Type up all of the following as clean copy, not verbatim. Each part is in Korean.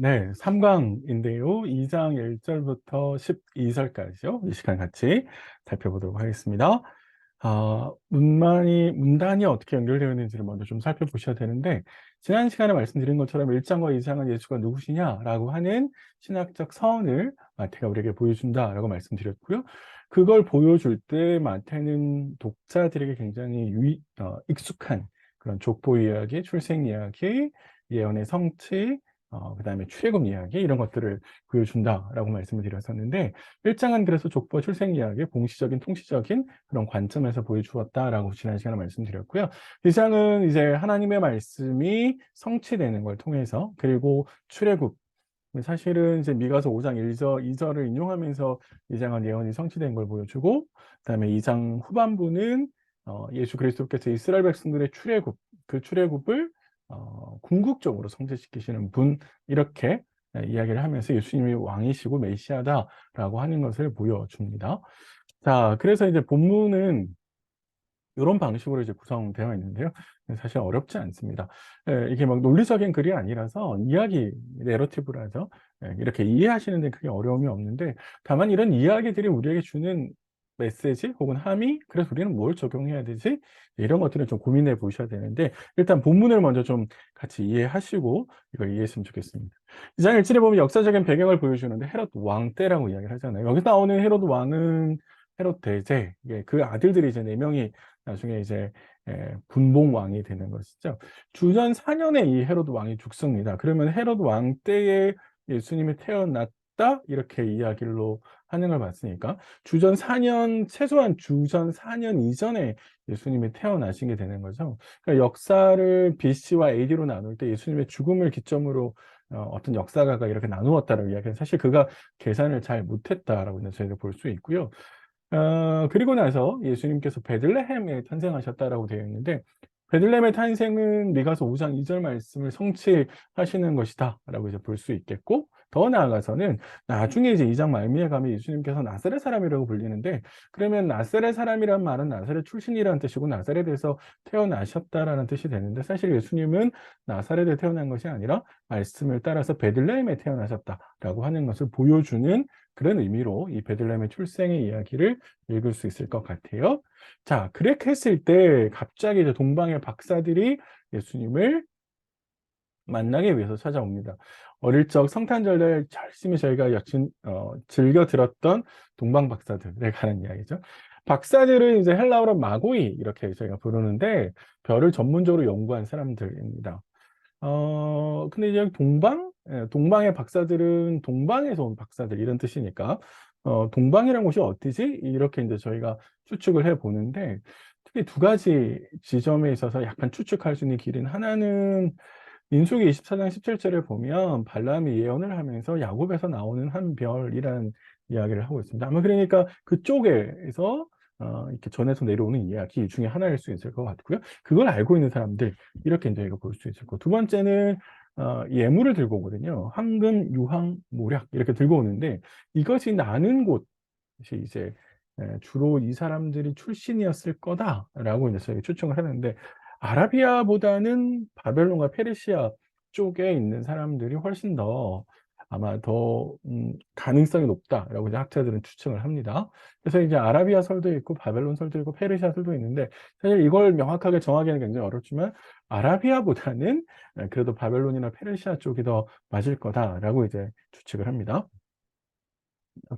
네, 3강인데요. 2장 1절부터 12절까지요. 이 시간 같이 살펴보도록 하겠습니다. 문단이 어떻게 연결되어 있는지를 먼저 좀 살펴보셔야 되는데, 지난 시간에 말씀드린 것처럼 1장과 2장은 예수가 누구시냐라고 하는 신학적 서원을 마태가 우리에게 보여준다라고 말씀드렸고요. 그걸 보여줄 때 마태는 독자들에게 굉장히 익숙한 그런 족보 이야기, 출생 이야기, 예언의 성취, 그다음에 출애굽 이야기 이런 것들을 보여준다라고 말씀을 드렸었는데 1장은 그래서 족보 출생 이야기, 공시적인 통시적인 그런 관점에서 보여주었다라고 지난 시간에 말씀드렸고요. 2장은 이제 하나님의 말씀이 성취되는 걸 통해서 그리고 출애굽 사실은 이제 미가서 5장 1절, 2절을 인용하면서 2장은 예언이 성취된 걸 보여주고 그다음에 2장 후반부는 예수 그리스도께서 이스라엘 백성들의 출애굽, 그 출애굽을 궁극적으로 성취시키시는 분 이렇게 이야기를 하면서 예수님이 왕이시고 메시아다라고 하는 것을 보여줍니다. 자, 그래서 이제 본문은 이런 방식으로 이제 구성되어 있는데요. 사실 어렵지 않습니다. 이게 막 논리적인 글이 아니라서 이야기, 내러티브라죠. 이렇게 이해하시는 데 크게 어려움이 없는데 다만 이런 이야기들이 우리에게 주는 메시지 혹은 함의, 그래서 우리는 뭘 적용해야 되지? 이런 것들을 좀 고민해 보셔야 되는데 일단 본문을 먼저 좀 같이 이해하시고 이걸 이해했으면 좋겠습니다. 2장 1절에 보면 역사적인 배경을 보여주는데 헤롯 왕 때라고 이야기를 하잖아요. 여기서 나오는 헤롯 왕은 헤롯 대제, 그 아들들이 이제 4명이 나중에 이제 분봉 왕이 되는 것이죠. 주전 4년에 이 헤롯 왕이 죽습니다. 그러면 헤롯 왕 때에 예수님이 태어났다 이렇게 이야기로 하는 걸 봤으니까 주전 4년 최소한 주전 4년 이전에 예수님이 태어나신 게 되는 거죠. 그러니까 역사를 BC와 AD로 나눌 때 예수님의 죽음을 기점으로 어떤 역사가가 이렇게 나누었다라고 이야기해요. 사실 그가 계산을 잘 못했다라고 저희가 볼 수 있고요. 그리고 나서 예수님께서 베들레헴에 탄생하셨다라고 되어 있는데 베들레헴의 탄생은 미가서 5장 2절 말씀을 성취하시는 것이다라고 이제 볼 수 있겠고 더 나아가서는 나중에 이제 2장 말미에 가면 예수님께서 나사렛 사람이라고 불리는데 그러면 나사렛 사람이란 말은 나사렛 출신이라는 뜻이고 나사렛에서 태어나셨다라는 뜻이 되는데 사실 예수님은 나사렛에 태어난 것이 아니라 말씀을 따라서 베들레헴에 태어나셨다라고 하는 것을 보여주는 그런 의미로 이 베들레헴의 출생의 이야기를 읽을 수 있을 것 같아요. 자, 그렇게 했을 때 갑자기 이제 동방의 박사들이 예수님을 만나기 위해서 찾아옵니다. 어릴 적 성탄절에 열심히 저희가 즐겨 들었던 동방 박사들에 관한 이야기죠. 박사들은 이제 헬라어로 마고이 이렇게 저희가 부르는데 별을 전문적으로 연구한 사람들입니다. 근데 이제 동방의 박사들은 동방에서 온 박사들 이런 뜻이니까 동방이란 곳이 어디지? 이렇게 이제 저희가 추측을 해 보는데 특히 두 가지 지점에 있어서 약간 추측할 수 있는 길은 하나는 민수기 24장 17절에 보면 발람이 예언을 하면서 야곱에서 나오는 한 별이라는 이야기를 하고 있습니다. 아마 그러니까 그쪽에서 이렇게 전해서 내려오는 이야기 중에 하나일 수 있을 것 같고요. 그걸 알고 있는 사람들 이렇게 저희가 볼 수 있을 거고 두 번째는 예물을 들고 오거든요. 황금, 유황, 모략 이렇게 들고 오는데 이것이 나는 곳이 이제 주로 이 사람들이 출신이었을 거다라고 이제 저희가 추측을 하는데 아라비아보다는 바벨론과 페르시아 쪽에 있는 사람들이 훨씬 더 아마 더 가능성이 높다라고 이제 학자들은 추측을 합니다. 그래서 이제 아라비아 설도 있고 바벨론 설도 있고 페르시아 설도 있는데 사실 이걸 명확하게 정하기는 굉장히 어렵지만 아라비아보다는 그래도 바벨론이나 페르시아 쪽이 더 맞을 거다라고 이제 추측을 합니다.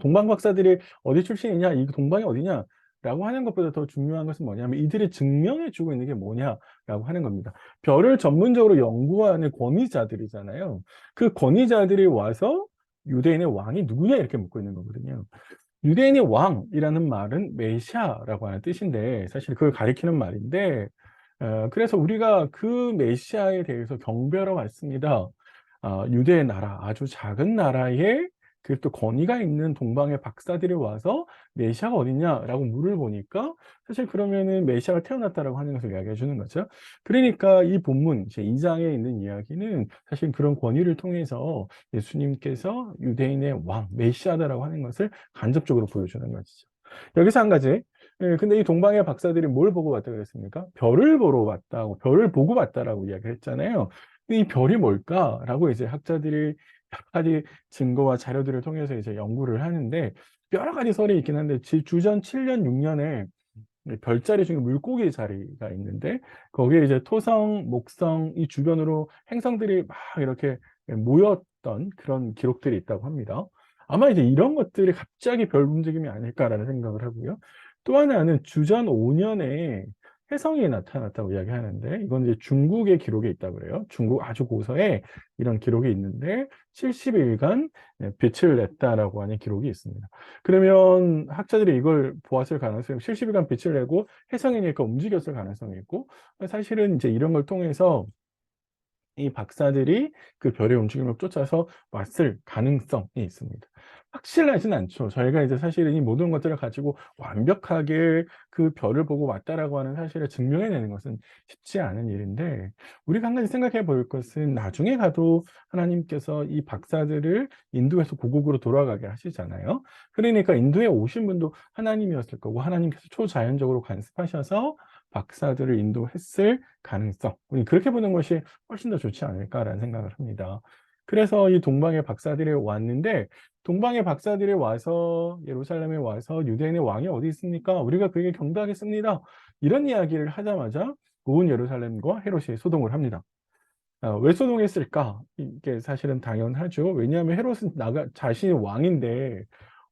동방 박사들이 어디 출신이냐, 이 동방이 어디냐, 라고 하는 것보다 더 중요한 것은 뭐냐면 이들이 증명해 주고 있는 게 뭐냐라고 하는 겁니다. 별을 전문적으로 연구하는 권위자들이잖아요. 그 권위자들이 와서 유대인의 왕이 누구냐 이렇게 묻고 있는 거거든요. 유대인의 왕이라는 말은 메시아라고 하는 뜻인데 사실 그걸 가리키는 말인데 그래서 우리가 그 메시아에 대해서 경배하러 왔습니다. 유대의 나라, 아주 작은 나라에 또 권위가 있는 동방의 박사들이 와서 메시아가 어딨냐라고 물을 보니까 사실 그러면은 메시아가 태어났다라고 하는 것을 이야기해 주는 거죠. 그러니까 이 본문 제 2장에 있는 이야기는 사실 그런 권위를 통해서 예수님께서 유대인의 왕, 메시아다라고 하는 것을 간접적으로 보여주는 것이죠. 여기서 한 가지. 근데 이 동방의 박사들이 뭘 보고 왔다 그랬습니까? 별을 보러 왔다고, 별을 보고 왔다라고 이야기를 했잖아요. 근데 이 별이 뭘까라고 이제 학자들이 여러 가지 증거와 자료들을 통해서 이제 연구를 하는데 여러 가지 설이 있긴 한데 주전 7년, 6년에 별자리 중에 물고기 자리가 있는데 거기에 이제 토성, 목성 이 주변으로 행성들이 막 이렇게 모였던 그런 기록들이 있다고 합니다. 아마 이제 이런 것들이 갑자기 별 움직임이 아닐까라는 생각을 하고요. 또 하나는 주전 5년에 혜성이 나타났다고 이야기하는데 이건 이제 중국의 기록에 있다고 그래요. 중국 아주 고서에 이런 기록이 있는데 70일간 빛을 냈다라고 하는 기록이 있습니다. 그러면 학자들이 이걸 보았을 가능성이 70일간 빛을 내고 혜성이니까 움직였을 가능성이 있고 사실은 이제 이런 걸 통해서 이 박사들이 그 별의 움직임을 쫓아서 왔을 가능성이 있습니다. 확실하진 않죠. 저희가 이제 사실은 이 모든 것들을 가지고 완벽하게 그 별을 보고 왔다라고 하는 사실을 증명해내는 것은 쉽지 않은 일인데 우리가 한 가지 생각해 볼 것은 나중에 가도 하나님께서 이 박사들을 인도에서 고국으로 돌아가게 하시잖아요. 그러니까 인도에 오신 분도 하나님이었을 거고 하나님께서 초자연적으로 간섭하셔서 박사들을 인도했을 가능성, 우리 그렇게 보는 것이 훨씬 더 좋지 않을까라는 생각을 합니다. 그래서 이 동방의 박사들이 왔는데 동방의 박사들이 와서 예루살렘에 와서 유대인의 왕이 어디 있습니까? 우리가 그에게 경배하겠습니다. 이런 이야기를 하자마자 온 예루살렘과 헤롯이 소동을 합니다. 왜 소동했을까? 이게 사실은 당연하죠. 왜냐하면 헤롯은 자신이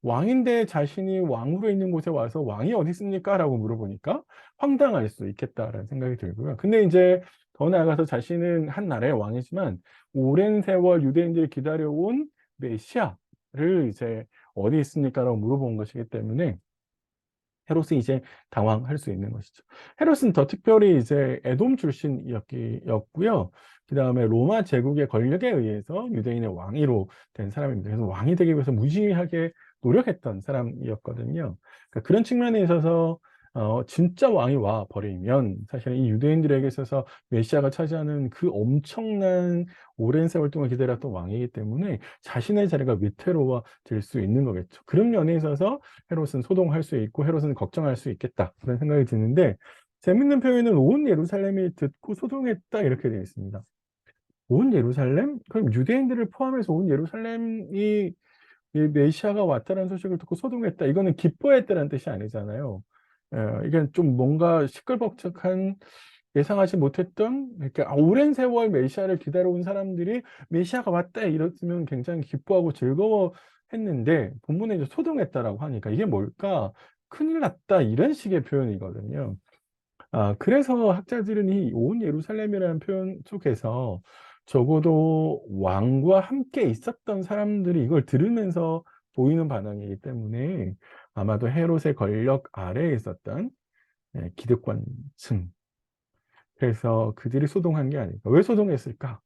왕인데 자신이 왕으로 있는 곳에 와서 왕이 어디 있습니까? 라고 물어보니까 황당할 수 있겠다라는 생각이 들고요. 근데 이제 더 나아가서 자신은 한 나라의 왕이지만 오랜 세월 유대인들이 기다려온 메시아를 이제 어디 있습니까? 라고 물어본 것이기 때문에 헤롯은 이제 당황할 수 있는 것이죠. 헤롯은 더 특별히 이제 에돔 출신이었고요. 그 다음에 로마 제국의 권력에 의해서 유대인의 왕위로 된 사람입니다. 그래서 왕이 되기 위해서 무지하게 노력했던 사람이었거든요. 그러니까 그런 측면에 있어서 진짜 왕이 와 버리면 사실은 이 유대인들에게 있어서 메시아가 차지하는 그 엄청난 오랜 세월 동안 기다렸던 왕이기 때문에 자신의 자리가 위태로워질 수 있는 거겠죠. 그런 면에 있어서 헤롯은 소동할 수 있고 헤롯은 걱정할 수 있겠다 그런 생각이 드는데 재밌는 표현은 온 예루살렘이 듣고 소동했다 이렇게 되어 있습니다. 온 예루살렘? 그럼 유대인들을 포함해서 온 예루살렘이 이 메시아가 왔다는 소식을 듣고 소동했다. 이거는 기뻐했다는 뜻이 아니잖아요. 이게 좀 뭔가 시끌벅적한 예상하지 못했던 이렇게 오랜 세월 메시아를 기다려온 사람들이 메시아가 왔다 이랬으면 굉장히 기뻐하고 즐거워했는데 본문에 이제 소동했다라고 하니까 이게 뭘까? 큰일 났다 이런 식의 표현이거든요. 그래서 학자들은 이 온 예루살렘이라는 표현 속에서 적어도 왕과 함께 있었던 사람들이 이걸 들으면서 보이는 반응이기 때문에 아마도 헤롯의 권력 아래에 있었던 기득권층, 그래서 그들이 소동한 게 아닐까. 왜 소동했을까?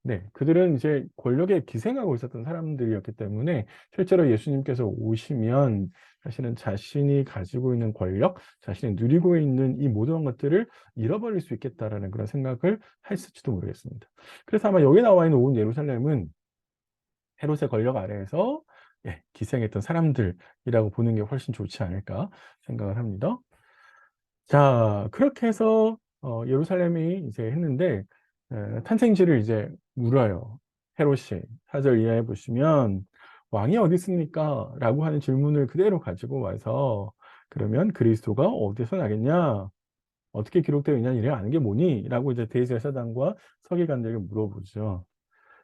네, 그들은 이제 권력에 기생하고 있었던 사람들이었기 때문에 실제로 예수님께서 오시면 사실은 자신이 가지고 있는 권력, 자신이 누리고 있는 이 모든 것들을 잃어버릴 수 있겠다라는 그런 생각을 했을지도 모르겠습니다. 그래서 아마 여기 나와 있는 온 예루살렘은 헤롯의 권력 아래에서 기생했던 사람들이라고 보는 게 훨씬 좋지 않을까 생각을 합니다. 자, 그렇게 해서 예루살렘이 이제 했는데 탄생지를 이제 물어요. 헤롯이 4절 이하에 보시면 왕이 어디 있습니까? 라고 하는 질문을 그대로 가지고 와서 그러면 그리스도가 어디서 나겠냐? 어떻게 기록되어 있냐? 이래 아는 게 뭐니? 라고 이제 대제사장과 서기관들에게 물어보죠.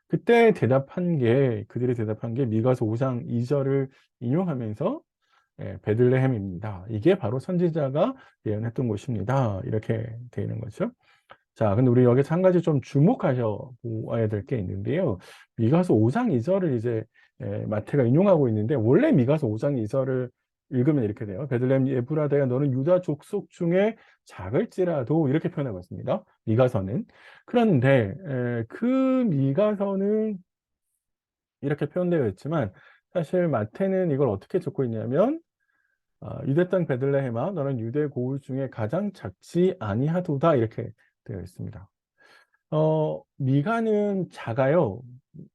그때 그들이 대답한 게 미가서 5장 2절을 인용하면서 베들레헴입니다. 이게 바로 선지자가 예언했던 곳입니다. 이렇게 되는 거죠. 자, 근데 우리 여기서 한 가지 좀 주목하셔 보아야 될 게 있는데요. 미가서 5장 2절을 이제 마태가 인용하고 있는데 원래 미가서 5장 2절을 읽으면 이렇게 돼요. 베들레헴 에브라다야 너는 유다 족속 중에 작을지라도 이렇게 표현하고 있습니다. 미가서는. 그런데 그 미가서는 이렇게 표현되어 있지만 사실 마태는 이걸 어떻게 적고 있냐면 유대 땅 베들레헴아 너는 유대 고을 중에 가장 작지 아니하도다 이렇게 되어 있습니다. 미가는 작아요.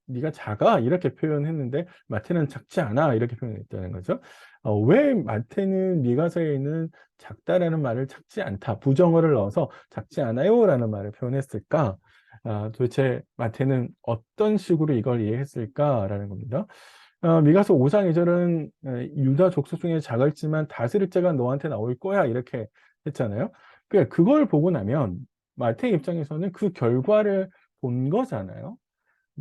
네가 작아 이렇게 표현했는데 마태는 작지 않아 이렇게 표현했다는 거죠. 왜 마태는 미가서에 있는 작다라는 말을 작지 않다 부정어를 넣어서 작지 않아요라는 말을 표현했을까? 도대체 마태는 어떤 식으로 이걸 이해했을까라는 겁니다. 미가서 5장 2절은 유다 족속 중에 작을지만 다스릴 자가 너한테 나올 거야 이렇게 했잖아요. 그러니까 그걸 보고 나면 마태 입장에서는 그 결과를 본 거잖아요.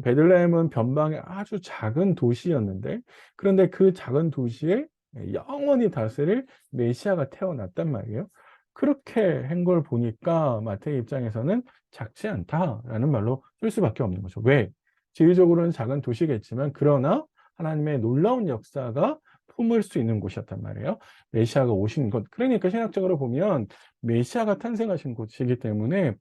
베들레헴은 변방의 아주 작은 도시였는데, 그런데 그 작은 도시에 영원히 다스릴 메시아가 태어났단 말이에요. 그렇게 한 걸 보니까 마태의 입장에서는 작지 않다라는 말로 쓸 수밖에 없는 거죠. 왜? 지리적으로는 작은 도시겠지만 그러나 하나님의 놀라운 역사가 품을 수 있는 곳이었단 말이에요. 메시아가 오신 곳. 그러니까 신학적으로 보면 메시아가 탄생하신 곳이기 때문에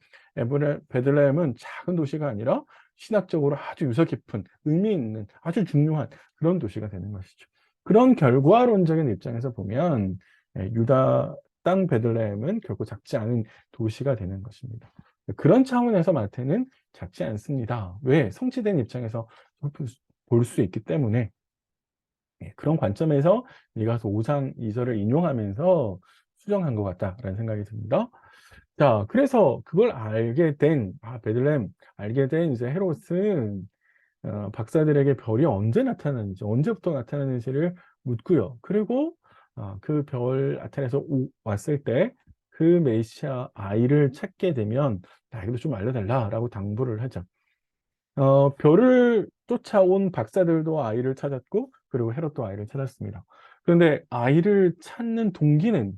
베들레헴은 작은 도시가 아니라 신학적으로 아주 유서 깊은 의미 있는 아주 중요한 그런 도시가 되는 것이죠. 그런 결과론적인 입장에서 보면 유다 땅 베들레헴은 결코 작지 않은 도시가 되는 것입니다. 그런 차원에서 마태는 작지 않습니다. 왜? 성취된 입장에서 볼 수 있기 때문에 그런 관점에서 미가서 5장 2절을 인용하면서 수정한 것 같다라는 생각이 듭니다. 자, 그래서 그걸 알게 된, 베들레헴, 알게 된 이제 헤롯은, 박사들에게 별이 언제 나타나는지, 언제부터 나타나는지를 묻고요. 그리고, 그 별 나타나서 왔을 때, 그 메시아 아이를 찾게 되면, 나에게도 좀 알려달라라고 당부를 하죠. 별을 쫓아온 박사들도 아이를 찾았고, 그리고 헤롯도 아이를 찾았습니다. 그런데 아이를 찾는 동기는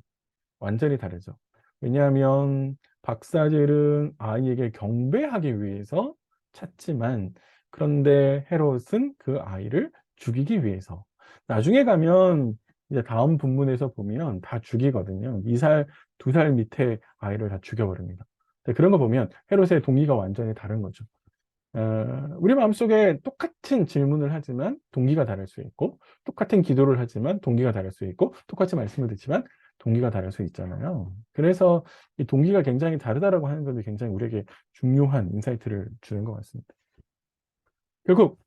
완전히 다르죠. 왜냐하면 박사들은 아이에게 경배하기 위해서 찾지만, 그런데 헤롯은 그 아이를 죽이기 위해서. 나중에 가면 이제 다음 본문에서 보면 다 죽이거든요. 2살, 2살 밑에 아이를 다 죽여버립니다. 그런 거 보면 헤롯의 동기가 완전히 다른 거죠. 우리 마음속에 똑같은 질문을 하지만 동기가 다를 수 있고, 똑같은 기도를 하지만 동기가 다를 수 있고, 똑같이 말씀을 듣지만 동기가 다를 수 있잖아요. 그래서 이 동기가 굉장히 다르다라고 하는 것도 굉장히 우리에게 중요한 인사이트를 주는 것 같습니다. 결국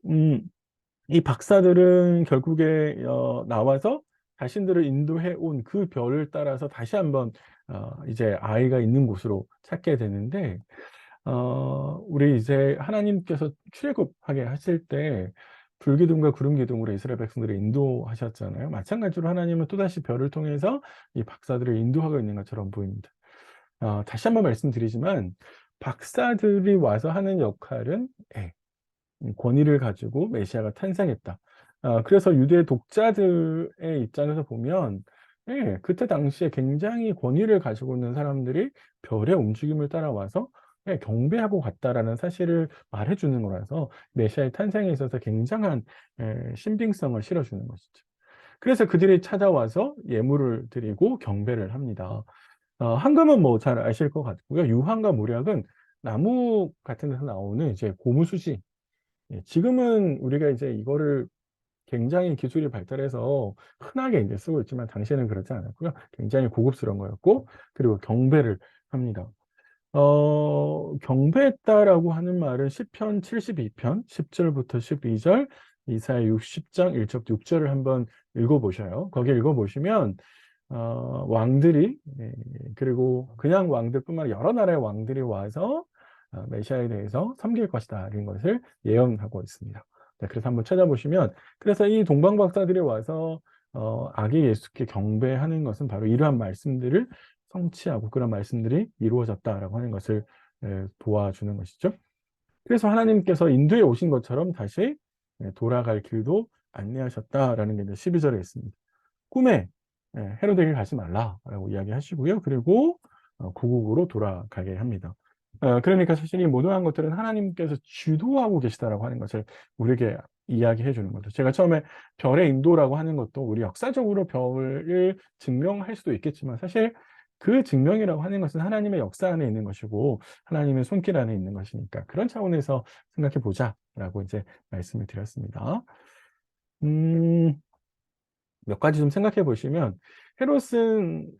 이 박사들은 결국에 나와서 자신들을 인도해 온 그 별을 따라서 다시 한번 이제 아이가 있는 곳으로 찾게 되는데, 우리 이제 하나님께서 출애굽하게 하실 때 불기둥과 구름기둥으로 이스라엘 백성들을 인도하셨잖아요. 마찬가지로 하나님은 또다시 별을 통해서 이 박사들을 인도하고 있는 것처럼 보입니다. 다시 한번 말씀드리지만 박사들이 와서 하는 역할은 권위를 가지고 메시아가 탄생했다. 그래서 유대 독자들의 입장에서 보면 그때 당시에 굉장히 권위를 가지고 있는 사람들이 별의 움직임을 따라와서 경배하고 갔다라는 사실을 말해주는 거라서 메시아의 탄생에 있어서 굉장한 신빙성을 실어주는 것이죠. 그래서 그들이 찾아와서 예물을 드리고 경배를 합니다. 황금은 뭐 잘 아실 것 같고요. 유황과 모략은 나무 같은 데서 나오는 이제 고무수지. 지금은 우리가 이제 이거를 굉장히 기술이 발달해서 흔하게 이제 쓰고 있지만 당시에는 그렇지 않았고요. 굉장히 고급스러운 거였고, 그리고 경배를 합니다. 경배했다라고 하는 말은 시편 72편 10절부터 12절, 이사야 60장 1절 6절을 한번 읽어보셔요. 거기 읽어보시면 왕들이 그리고 그냥 왕들뿐만 아니라 여러 나라의 왕들이 와서 메시아에 대해서 섬길 것이다 이런 것을 예언하고 있습니다. 네, 그래서 한번 찾아보시면, 그래서 이 동방박사들이 와서 아기 예수께 경배하는 것은 바로 이러한 말씀들을 성취하고 그런 말씀들이 이루어졌다라고 하는 것을 도와주는 것이죠. 그래서 하나님께서 인도에 오신 것처럼 다시 돌아갈 길도 안내하셨다라는 게 이제 12절에 있습니다. 꿈에 헤로데에게 가지 말라라고 이야기하시고요. 그리고 고국으로 돌아가게 합니다. 그러니까 사실 이 모든 것들은 하나님께서 주도하고 계시다라고 하는 것을 우리에게 이야기해 주는 거죠. 제가 처음에 별의 인도라고 하는 것도 우리 역사적으로 별을 증명할 수도 있겠지만 사실 그 증명이라고 하는 것은 하나님의 역사 안에 있는 것이고 하나님의 손길 안에 있는 것이니까 그런 차원에서 생각해 보자라고 이제 말씀을 드렸습니다. 몇 가지 좀 생각해 보시면 헤롯은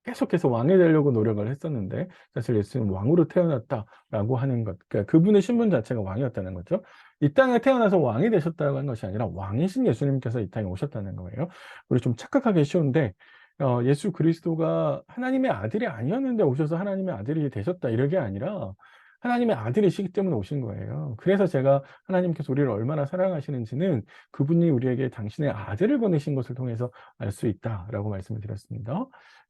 계속해서 왕이 되려고 노력을 했었는데 사실 예수는 왕으로 태어났다라고 하는 것, 그러니까 그분의 신분 자체가 왕이었다는 거죠. 이 땅에 태어나서 왕이 되셨다고 하는 것이 아니라 왕이신 예수님께서 이 땅에 오셨다는 거예요. 우리 좀 착각하기 쉬운데 예수 그리스도가 하나님의 아들이 아니었는데 오셔서 하나님의 아들이 되셨다 이런 게 아니라 하나님의 아들이시기 때문에 오신 거예요. 그래서 제가 하나님께서 우리를 얼마나 사랑하시는지는 그분이 우리에게 당신의 아들을 보내신 것을 통해서 알 수 있다라고 말씀을 드렸습니다.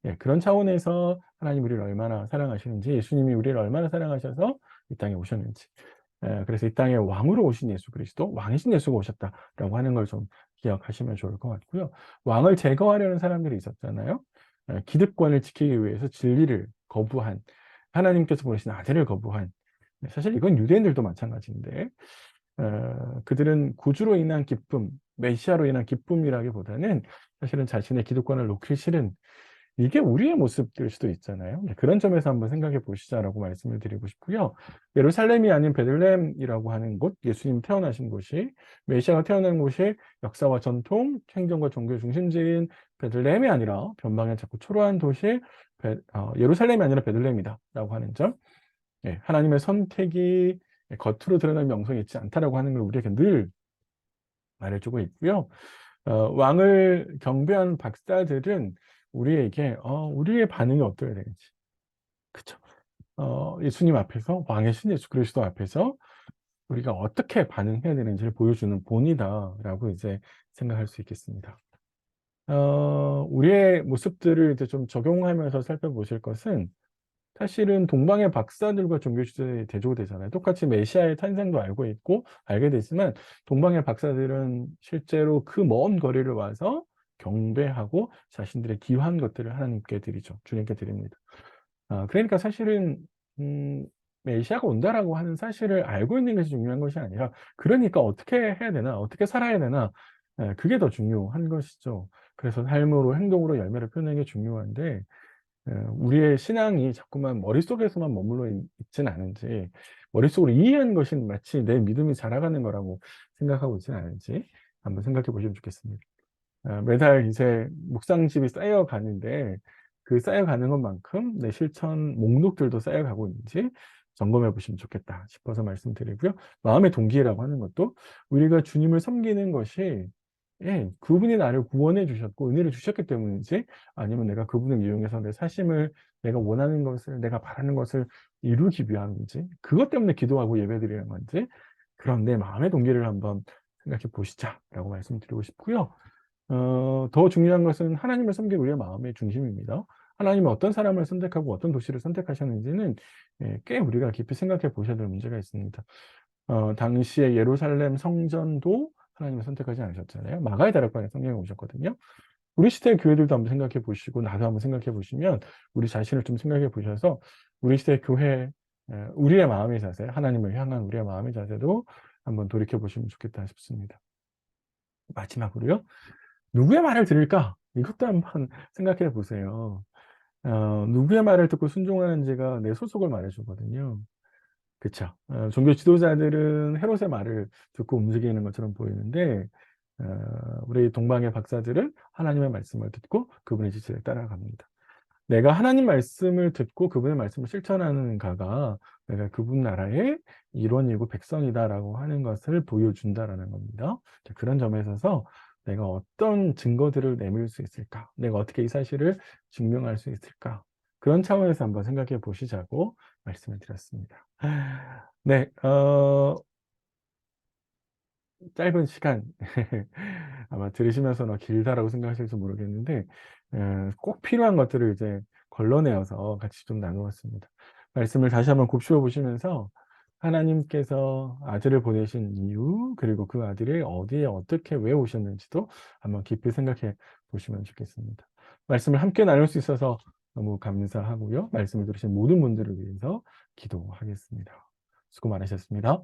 예, 그런 차원에서 하나님 우리를 얼마나 사랑하시는지, 예수님이 우리를 얼마나 사랑하셔서 이 땅에 오셨는지, 예, 그래서 이 땅에 왕으로 오신 예수 그리스도, 왕이신 예수가 오셨다라고 하는 걸 좀 기억하시면 좋을 것 같고요. 왕을 제거하려는 사람들이 있었잖아요. 예, 기득권을 지키기 위해서 진리를 거부한, 하나님께서 보내신 아들을 거부한, 사실 이건 유대인들도 마찬가지인데, 그들은 구주로 인한 기쁨, 메시아로 인한 기쁨이라기보다는 사실은 자신의 기득권을 놓기 싫은, 이게 우리의 모습일 수도 있잖아요. 네, 그런 점에서 한번 생각해 보시자라고 말씀을 드리고 싶고요. 예루살렘이 아닌 베들레헴이라고 하는 곳, 예수님 태어나신 곳이, 메시아가 태어난 곳이 역사와 전통, 행정과 종교 중심지인 베들레헴이 아니라 변방에 자꾸 초라한 도시 예루살렘이 아니라 베들레헴이다라고 하는 점, 예, 하나님의 선택이 겉으로 드러날 명성이 있지 않다라고 하는 걸 우리에게 늘 말해주고 있고요. 왕을 경배한 박사들은 우리에게 우리의 반응이 어떠해야 되는지, 그쵸? 예수님 앞에서, 왕의 신 예수 그리스도 앞에서 우리가 어떻게 반응해야 되는지를 보여주는 본이다라고 이제 생각할 수 있겠습니다. 우리의 모습들을 이제 좀 적용하면서 살펴보실 것은, 사실은 동방의 박사들과 종교 시대에 대조되잖아요. 똑같이 메시아의 탄생도 알고 있고 알게 되지만, 동방의 박사들은 실제로 그 먼 거리를 와서 경배하고 자신들의 귀한 것들을 하나님께 드리죠. 주님께 드립니다. 그러니까 사실은 메시아가 온다라고 하는 사실을 알고 있는 것이 중요한 것이 아니라, 그러니까 어떻게 해야 되나, 어떻게 살아야 되나, 그게 더 중요한 것이죠. 그래서 삶으로, 행동으로 열매를 표현하는 게 중요한데, 우리의 신앙이 자꾸만 머릿속에서만 머물러 있지는 않은지, 머릿속으로 이해한 것이 마치 내 믿음이 자라가는 거라고 생각하고 있지는 않은지 한번 생각해 보시면 좋겠습니다. 매달 이제 묵상집이 쌓여가는데, 그 쌓여가는 것만큼 내 실천 목록들도 쌓여가고 있는지 점검해 보시면 좋겠다 싶어서 말씀드리고요. 마음의 동기라고 하는 것도, 우리가 주님을 섬기는 것이, 예, 그분이 나를 구원해 주셨고 은혜를 주셨기 때문인지, 아니면 내가 그분을 이용해서 내 사심을, 내가 원하는 것을, 내가 바라는 것을 이루기 위함인지, 그것 때문에 기도하고 예배드리는 건지, 그런 내 마음의 동기를 한번 생각해 보시자라고 말씀드리고 싶고요. 더 중요한 것은 하나님을 섬길 우리의 마음의 중심입니다. 하나님이 어떤 사람을 선택하고 어떤 도시를 선택하셨는지는, 예, 꽤 우리가 깊이 생각해 보셔야 될 문제가 있습니다. 당시에 예루살렘 성전도 하나님을 선택하지 않으셨잖아요. 마가의 다락방에 성령이 오셨거든요. 우리 시대의 교회들도 한번 생각해 보시고, 나도 한번 생각해 보시면, 우리 자신을 좀 생각해 보셔서 우리 시대의 교회, 우리의 마음의 자세, 하나님을 향한 우리의 마음의 자세도 한번 돌이켜 보시면 좋겠다 싶습니다. 마지막으로요, 누구의 말을 들을까? 이것도 한번 생각해 보세요. 누구의 말을 듣고 순종하는지가 내 소속을 말해주거든요. 그쵸? 종교 지도자들은 헤롯의 말을 듣고 움직이는 것처럼 보이는데, 우리 동방의 박사들은 하나님의 말씀을 듣고 그분의 지시를 따라갑니다. 내가 하나님 말씀을 듣고 그분의 말씀을 실천하는 가가 내가 그분 나라의 일원이고 백성이다라고 하는 것을 보여준다라는 겁니다. 그런 점에 있어서 내가 어떤 증거들을 내밀 수 있을까? 내가 어떻게 이 사실을 증명할 수 있을까? 그런 차원에서 한번 생각해 보시자고 말씀을 드렸습니다. 네, 짧은 시간 아마 들으시면서 길다라고 생각하실지 모르겠는데, 꼭 필요한 것들을 이제 걸러내어서 같이 좀 나누었습니다. 말씀을 다시 한번 곱씹어 보시면서 하나님께서 아들을 보내신 이유, 그리고 그 아들이 어디에 어떻게 왜 오셨는지도 한번 깊이 생각해 보시면 좋겠습니다. 말씀을 함께 나눌 수 있어서 너무 감사하고요. 말씀을 들으신 모든 분들을 위해서 기도하겠습니다. 수고 많으셨습니다.